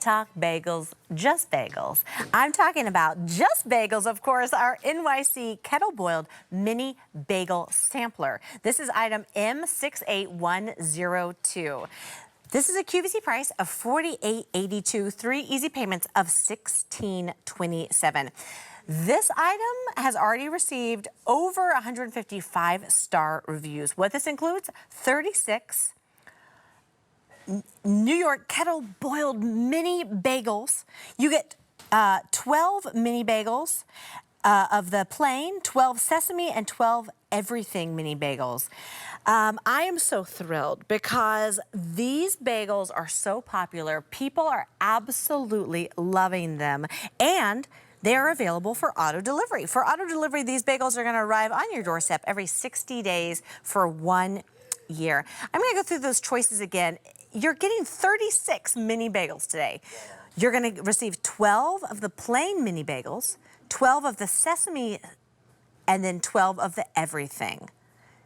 talk bagels, just bagels. I'm talking about Just Bagels, of course, our NYC Kettle Boiled Mini Bagel Sampler. This is item M68102. This is a QVC price of $48.82, 3 easy payments of $16.27. This item has already received over 150 5-star reviews. What this includes: 36 New York Kettle Boiled Mini Bagels. You get 12 mini bagels of the plain, 12 sesame, and 12 everything mini bagels. I am so thrilled because these bagels are so popular. People are absolutely loving them, and they are available for auto delivery. For auto delivery, these bagels are going to arrive on your doorstep every 60 days for 1 year. I'm going to go through those choices again. You're getting 36 mini bagels today. You're going to receive 12 of the plain mini bagels, 12 of the sesame, and then 12 of the everything.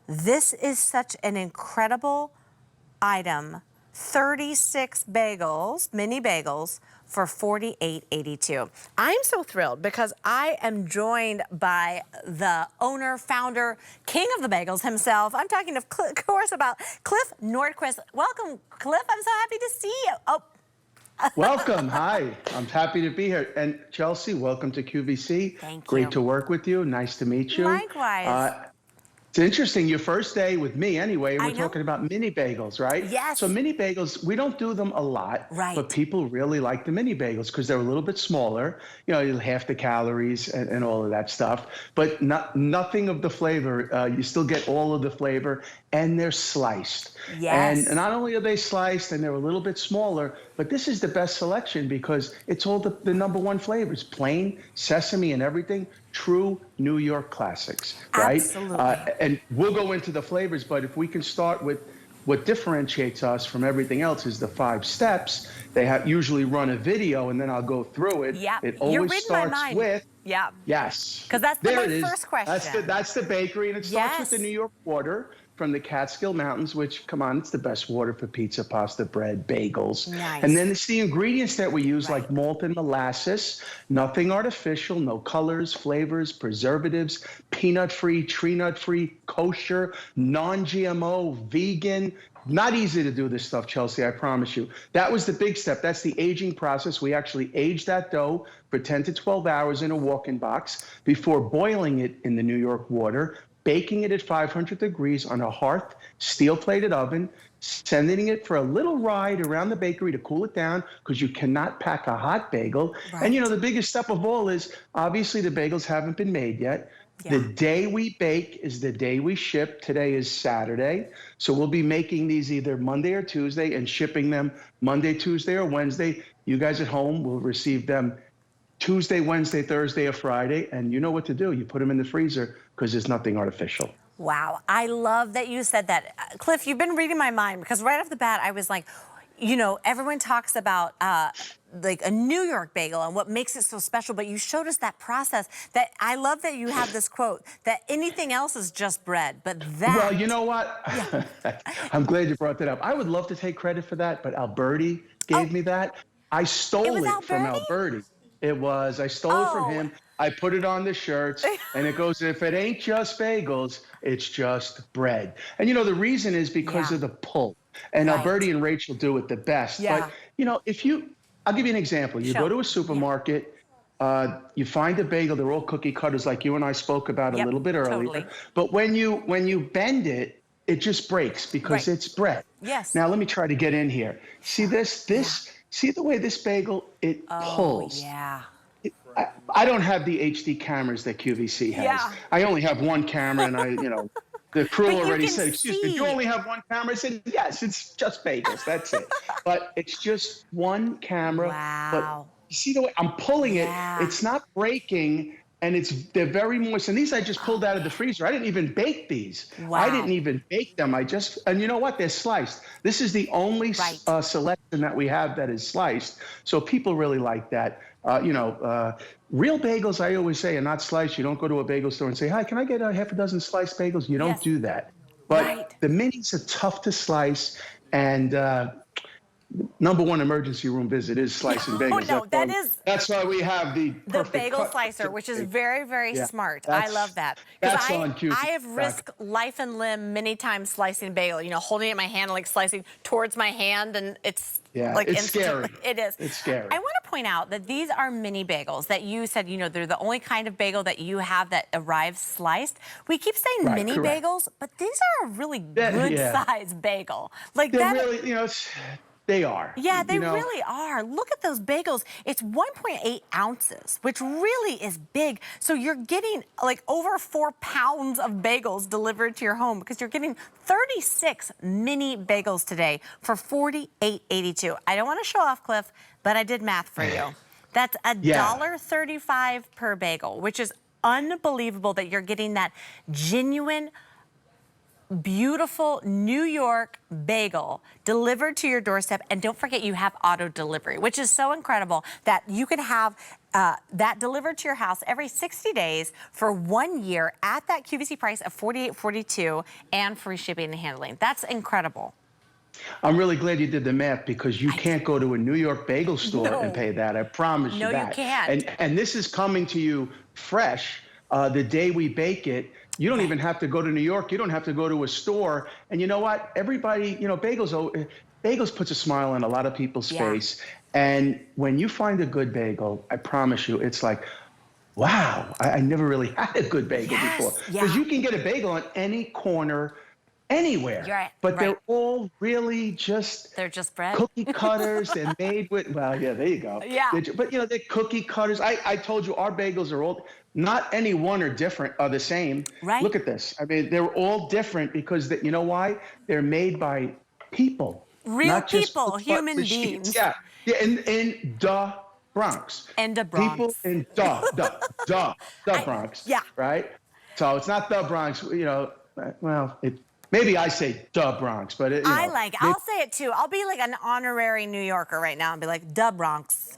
This is such an incredible item. 36 bagels, mini bagels, for $48.82. I'm so thrilled because I am joined by the owner, founder, king of the bagels himself. I'm talking, of course, about Cliff Nordquist. Welcome, Cliff. I'm so happy to see you. Oh. Welcome. Hi. I'm happy to be here. And Chelsea, welcome to QVC. Thank you. Great to work with you. Nice to meet you. Likewise. It's interesting, your first day with me anyway, we're talking about mini bagels, right? Yes. So mini bagels, we don't do them a lot, right, but people really like the mini bagels because they're a little bit smaller, you know, half the calories and all of that stuff, but nothing of the flavor. You still get all of the flavor, and they're sliced. Yes. And not only are they sliced and they're a little bit smaller, but this is the best selection because it's all the #1 flavors: plain, sesame, and everything. True New York classics, right? Absolutely. And we'll go into the flavors, but if we can start with what differentiates us from everything else is the 5 steps. They usually run a video, and then I'll go through it. Yeah, it always starts with, yes. Because that's there my it is. First question. That's the bakery, and it starts with the New York water from the Catskill Mountains, which, come on, it's the best water for pizza, pasta, bread, bagels. Nice. And then it's the ingredients that we use, like malt and molasses, nothing artificial, no colors, flavors, preservatives, peanut-free, tree nut-free, kosher, non-GMO, vegan. Not easy to do this stuff, Chelsea, I promise you. That was the big step. That's the aging process. We actually age that dough for 10 to 12 hours in a walk-in box before boiling it in the New York water, baking it at 500 degrees on a Hearth steel-plated oven, sending it for a little ride around the bakery to cool it down because you cannot pack a hot bagel. Right. And, you know, the biggest step of all is, obviously, the bagels haven't been made yet. Yeah. The day we bake is the day we ship. Today is Saturday. So we'll be making these either Monday or Tuesday and shipping them Monday, Tuesday, or Wednesday. You guys at home will receive them Tuesday, Wednesday, Thursday, or Friday, and you know what to do. You put them in the freezer because there's nothing artificial. Wow, I love that you said that. Cliff, you've been reading my mind because right off the bat, I was like, you know, everyone talks about like a New York bagel and what makes it so special, but you showed us that process. That I love that you have this quote that anything else is just bread, but that. Well, you know what? Yeah. I'm glad you brought that up. I would love to take credit for that, but Alberti gave me that. I stole it from Alberti. It was. I stole it from him. I put it on the shirts, and it goes, if it ain't just bagels, it's just bread. And, you know, the reason is because of the pull. And Alberti and Rachel do it the best. Yeah. But, you know, I'll give you an example. You go to a supermarket, you find a bagel. They're all cookie cutters like you and I spoke about a little bit earlier. Totally. But when you bend it, it just breaks because it's bread. Yes. Now, let me try to get in here. See this? See the way this bagel, it pulls. Yeah. I don't have the HD cameras that QVC has. Yeah. I only have one camera, and the crew already said, excuse me, you only have one camera? I said, yes, it's just bagels. That's it. But it's just one camera. Wow. But you see the way I'm pulling it? It's not breaking, and they're very moist. And these I just pulled out of the freezer. I didn't even bake these. Wow. I didn't even bake them. And you know what? They're sliced. This is the only selection that we have that is sliced. So people really like that. Real bagels, I always say, are not sliced. You don't go to a bagel store and say, hi, can I get half a dozen sliced bagels? You don't do that. But the minis are tough to slice. And #1 emergency room visit is slicing Oh bagels. no, that is That's why we have the the perfect bagel cut. slicer, which is very, very Yeah, smart. I love that because that's on I have QVC. risked life and limb many times slicing a bagel. You know, holding it in my hand, like slicing towards my hand, and it's Yeah, like it's instantly. scary. It is. It's scary. I want to point out that these are mini bagels that you said, you know, they're the only kind of bagel that you have that arrives sliced. We keep saying Right, mini correct. bagels, but these are a really good Yeah, size bagel. Like they're that. really, they are. Yeah, they really are. Look at those bagels. It's 1.8 ounces, which really is big. So you're getting like over 4 pounds of bagels delivered to your home because you're getting 36 mini bagels today for $48.82. I don't want to show off, Cliff, but I did math for you. That's Yeah. $1.35 per bagel, which is unbelievable that you're getting that genuine, beautiful New York bagel delivered to your doorstep. And don't forget, you have auto delivery, which is so incredible that you can have that delivered to your house every 60 days for 1 year at that QVC price of $48.42 and free shipping and handling. That's incredible. I'm really glad you did the math because you can't go to a New York bagel store and No. pay that. I promise you No, you that. can't. And this is coming to you fresh the day we bake it. You don't even have to go to New York. You don't have to go to a store. And you know what? Everybody, bagels puts a smile on a lot of people's face. And when you find a good bagel, I promise you, it's like, wow, I never really had a good bagel before. Because you can get a bagel on any corner, anywhere. But they're all really just they're just bread. Cookie cutters. They're made with, well, yeah, there you go. Yeah. But they're cookie cutters. I told you our bagels are all, not any one are different, are the same. Right. Look at this. I mean, they're all different because you know why? They're made by people. Real not just people, human machines. beings. Yeah. Yeah. In the Bronx. And the Bronx. People in the Bronx. Yeah. Right? So it's not the Bronx, well, maybe I say the Bronx, but I like it. I'll say it too. I'll be like an honorary New Yorker right now and be like, the Bronx.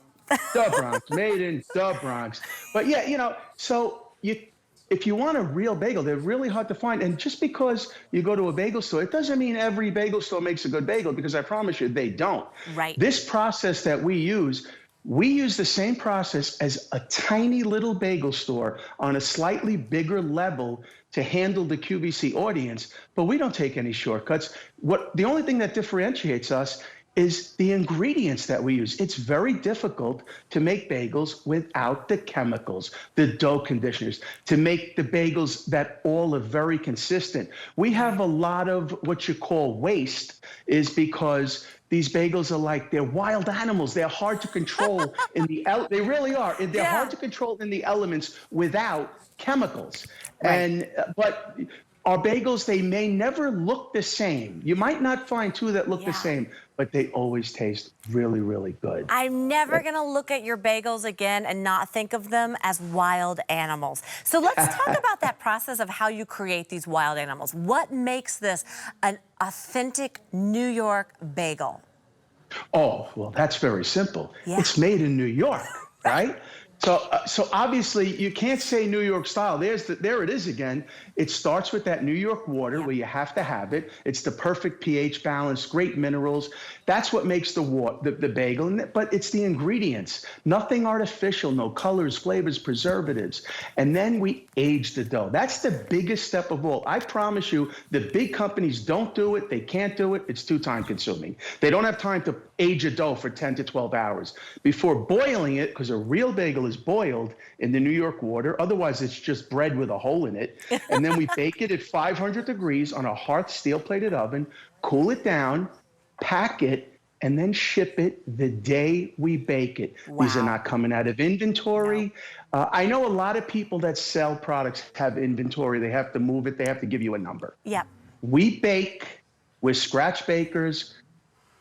The Bronx, made in the Bronx. But yeah, so if you want a real bagel, they're really hard to find. And just because you go to a bagel store, it doesn't mean every bagel store makes a good bagel, because I promise you they don't. Right. This process that we use the same process as a tiny little bagel store on a slightly bigger level to handle the QVC audience, but we don't take any shortcuts. The only thing that differentiates us is the ingredients that we use. It's very difficult to make bagels without the chemicals, the dough conditioners, to make the bagels that all are very consistent. We have a lot of what you call waste, is because these bagels are they're wild animals. They're hard to control they really are. They're hard to control in the elements without chemicals. Right. But our bagels, they may never look the same. You might not find two that look the same, but they always taste really, really good. I'm never going to look at your bagels again and not think of them as wild animals. So let's talk about that process of how you create these wild animals. What makes this an authentic New York bagel? Oh, well, that's very simple. Yeah. It's made in New York, right? So obviously you can't say New York style. There it is again. It starts with that New York water where you have to have it. It's the perfect pH balance, great minerals. That's what makes the bagel. But it's the ingredients. Nothing artificial, no colors, flavors, preservatives. And then we age the dough. That's the biggest step of all. I promise you, the big companies don't do it. They can't do it. It's too time consuming. They don't have time to age a dough for 10 to 12 hours before boiling it, because a real bagel is boiled in the New York water. Otherwise, it's just bread with a hole in it. And then we bake it at 500 degrees on a Hearth steel-plated oven, cool it down, pack it, and then ship it the day we bake it. Wow. These are not coming out of inventory. No. I know a lot of people that sell products have inventory. They have to move it. They have to give you a number. Yep. We bake. We're scratch bakers.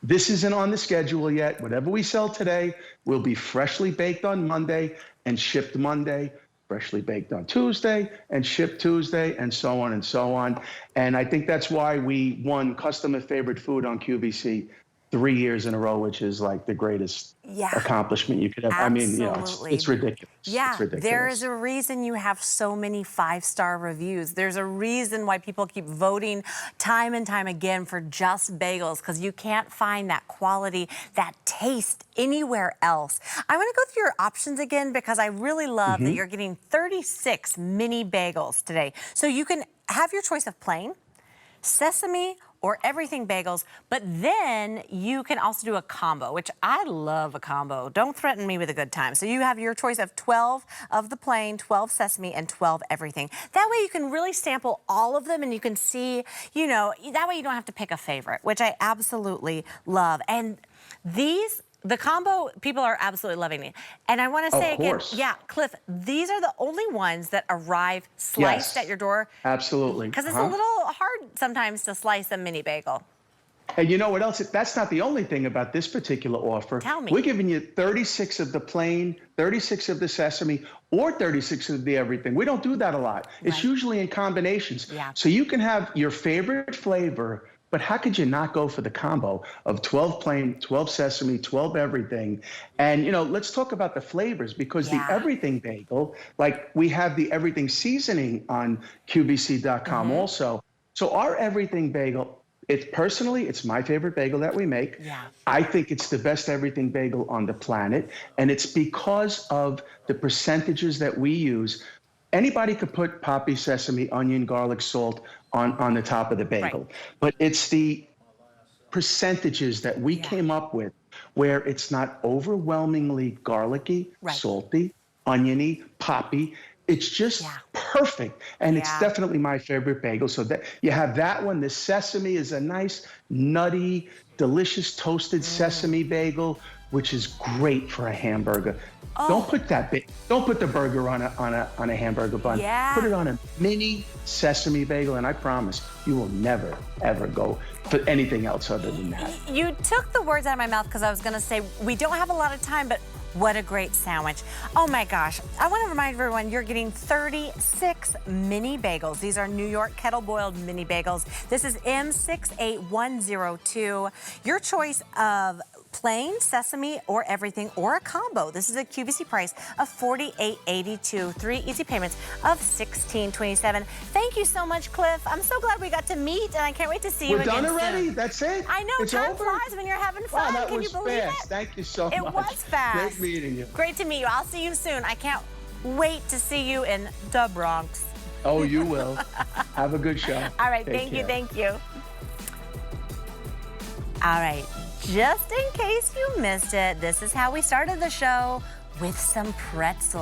This isn't on the schedule yet. Whatever we sell today will be freshly baked on Monday and shipped Monday, freshly baked on Tuesday and shipped Tuesday, and so on and so on. And I think that's why we won Customer Favorite Food on QVC 3 years in a row, which is like the greatest accomplishment you could have. Absolutely. I mean, it's ridiculous. Yeah, it's ridiculous. There is a reason you have so many 5-star reviews. There's a reason why people keep voting time and time again for Just Bagels, because you can't find that quality, that taste anywhere else. I want to go through your options again because I really love that you're getting 36 mini bagels today. So you can have your choice of plain, sesame, or everything bagels, but then you can also do a combo, which I love a combo. Don't threaten me with a good time. So you have your choice of 12 of the plain, 12 sesame, and 12 everything. That way you can really sample all of them and you can see, you know, that way you don't have to pick a favorite, which I absolutely love. And the combo, people are absolutely loving it. And I want to say again, Cliff, these are the only ones that arrive sliced at your door. Absolutely. Because it's a little hard sometimes to slice a mini bagel. And you know what else? That's not the only thing about this particular offer. Tell me. We're giving you 36 of the plain, 36 of the sesame, or 36 of the everything. We don't do that a lot. It's usually in combinations. Yeah. So you can have your favorite flavor, but how could you not go for the combo of 12 plain, 12 sesame, 12 everything? And, you know, let's talk about the flavors, because the everything bagel, like we have the everything seasoning on QVC.com also. So our everything bagel, it's my favorite bagel that we make. Yeah. I think it's the best everything bagel on the planet. And it's because of the percentages that we use. Anybody could put poppy, sesame, onion, garlic, salt on the top of the bagel. But it's the percentages that we came up with where it's not overwhelmingly garlicky, salty, oniony, poppy. It's just perfect. And it's definitely my favorite bagel. So that you have that one. The sesame is a nice, nutty, delicious toasted sesame bagel, which is great for a hamburger. Don't put the burger on a hamburger bun. Put it on a mini sesame bagel, and I promise you will never ever go for anything else other than that. You took the words out of my mouth because I was going to say we don't have a lot of time, but what a great sandwich. Oh my gosh. I want to remind everyone you're getting 36 mini bagels. These are New York kettle boiled mini bagels. This is M68102. Your choice of plain, sesame, or everything, or a combo. This is a QVC price of $48.82. 3 easy payments of $16.27. Thank you so much, Cliff. I'm so glad we got to meet, and I can't wait to see you again soon. We're done already? That's it? I know, time flies when you're having fun. Wow, Can you believe it? Thank you so much. It was fast. Great meeting you. Great to meet you. I'll see you soon. I can't wait to see you in the Bronx. Oh, you will. Have a good show. All right, thank you. All right, just in case you missed it, this is how we started the show, with some pretzels.